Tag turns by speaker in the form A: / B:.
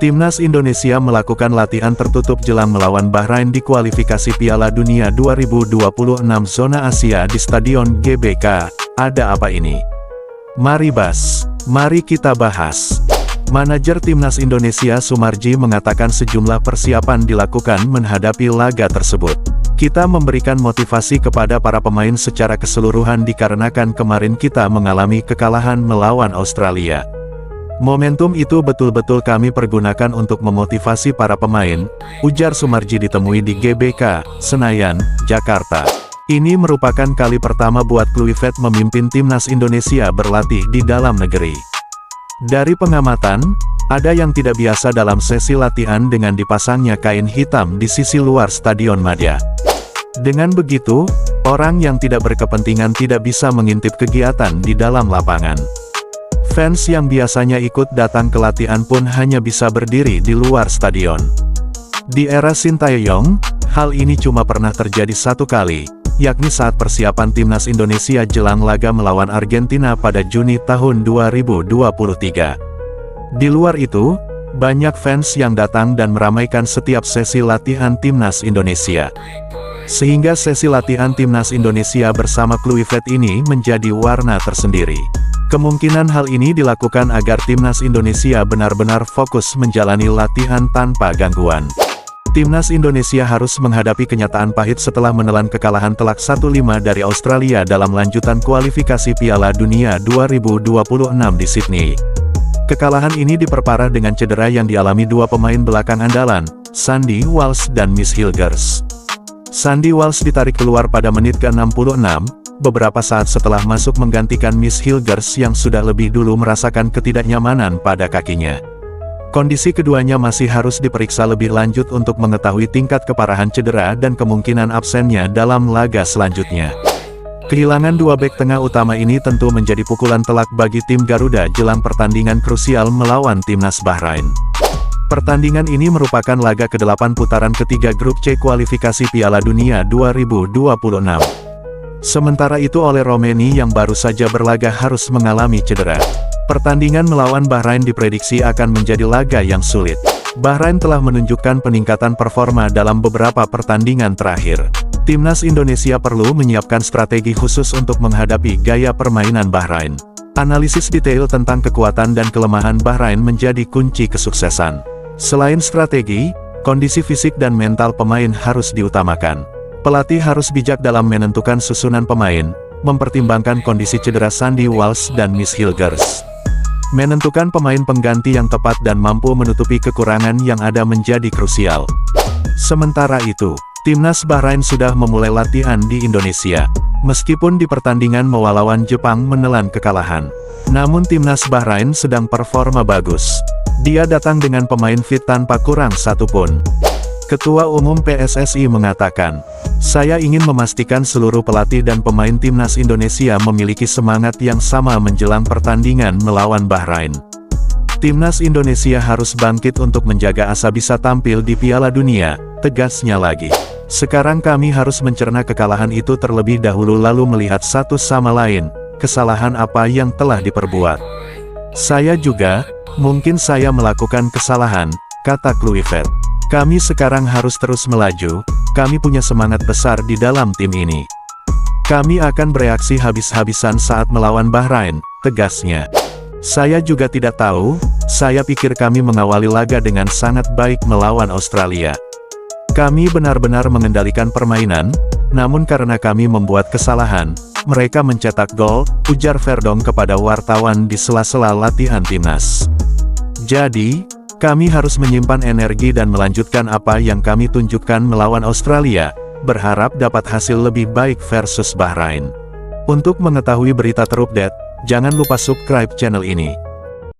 A: Timnas Indonesia melakukan latihan tertutup jelang melawan Bahrain di kualifikasi Piala Dunia 2026 zona Asia di Stadion GBK. Ada apa ini? Mari kita bahas. Manajer Timnas Indonesia Sumarji mengatakan sejumlah persiapan dilakukan menghadapi laga tersebut. Kita memberikan motivasi kepada para pemain secara keseluruhan dikarenakan kemarin kita mengalami kekalahan melawan Australia. Momentum itu betul-betul kami pergunakan untuk memotivasi para pemain, ujar Sumarji ditemui di GBK, Senayan, Jakarta. Ini merupakan kali pertama buat Kluivert memimpin Timnas Indonesia berlatih di dalam negeri. Dari pengamatan, ada yang tidak biasa dalam sesi latihan dengan dipasangnya kain hitam di sisi luar Stadion Madia. Dengan begitu, orang yang tidak berkepentingan tidak bisa mengintip kegiatan di dalam lapangan. Fans yang biasanya ikut datang ke latihan pun hanya bisa berdiri di luar stadion. Di era Sintayong, hal ini cuma pernah terjadi satu kali, yakni saat persiapan Timnas Indonesia jelang laga melawan Argentina pada Juni tahun 2023. Di luar itu, banyak fans yang datang dan meramaikan setiap sesi latihan Timnas Indonesia. Sehingga sesi latihan Timnas Indonesia bersama Kluivert ini menjadi warna tersendiri. Kemungkinan hal ini dilakukan agar Timnas Indonesia benar-benar fokus menjalani latihan tanpa gangguan. Timnas Indonesia harus menghadapi kenyataan pahit setelah menelan kekalahan telak 1-5 dari Australia dalam lanjutan kualifikasi Piala Dunia 2026 di Sydney. Kekalahan ini diperparah dengan cedera yang dialami dua pemain belakang andalan, Sandy Walsh dan Miss Hilgers. Sandy Walsh ditarik keluar pada menit ke-66, beberapa saat setelah masuk menggantikan Miss Hilgers yang sudah lebih dulu merasakan ketidaknyamanan pada kakinya. Kondisi keduanya masih harus diperiksa lebih lanjut untuk mengetahui tingkat keparahan cedera dan kemungkinan absennya dalam laga selanjutnya. Kehilangan dua bek tengah utama ini tentu menjadi pukulan telak bagi tim Garuda jelang pertandingan krusial melawan Timnas Bahrain. Pertandingan ini merupakan laga ke-8 putaran ketiga grup C kualifikasi Piala Dunia 2026. Sementara itu oleh Romeni yang baru saja berlaga harus mengalami cedera. Pertandingan melawan Bahrain diprediksi akan menjadi laga yang sulit. Bahrain telah menunjukkan peningkatan performa dalam beberapa pertandingan terakhir. Timnas Indonesia perlu menyiapkan strategi khusus untuk menghadapi gaya permainan Bahrain. Analisis detail tentang kekuatan dan kelemahan Bahrain menjadi kunci kesuksesan. Selain strategi, kondisi fisik dan mental pemain harus diutamakan. Pelatih harus bijak dalam menentukan susunan pemain, mempertimbangkan kondisi cedera Sandy Walsh dan Miss Hilgers. Menentukan pemain pengganti yang tepat dan mampu menutupi kekurangan yang ada menjadi krusial. Sementara itu, Timnas Bahrain sudah memulai latihan di Indonesia. Meskipun di pertandingan melawan Jepang menelan kekalahan, namun Timnas Bahrain sedang performa bagus. Dia datang dengan pemain fit tanpa kurang satupun. Ketua Umum PSSI mengatakan, "Saya ingin memastikan seluruh pelatih dan pemain Timnas Indonesia memiliki semangat yang sama menjelang pertandingan melawan Bahrain. Timnas Indonesia harus bangkit untuk menjaga asa bisa tampil di Piala Dunia," tegasnya lagi. "Sekarang kami harus mencerna kekalahan itu terlebih dahulu lalu melihat satu sama lain, kesalahan apa yang telah diperbuat. Saya juga, mungkin saya melakukan kesalahan," kata Kluivert. "Kami sekarang harus terus melaju, kami punya semangat besar di dalam tim ini. Kami akan bereaksi habis-habisan saat melawan Bahrain," tegasnya. "Saya juga tidak tahu, saya pikir kami mengawali laga dengan sangat baik melawan Australia. Kami benar-benar mengendalikan permainan, namun karena kami membuat kesalahan, mereka mencetak gol," ujar Verdong kepada wartawan di sela-sela latihan timnas. "Jadi, kami harus menyimpan energi dan melanjutkan apa yang kami tunjukkan melawan Australia, berharap dapat hasil lebih baik versus Bahrain." Untuk mengetahui berita terupdate, jangan lupa subscribe channel ini.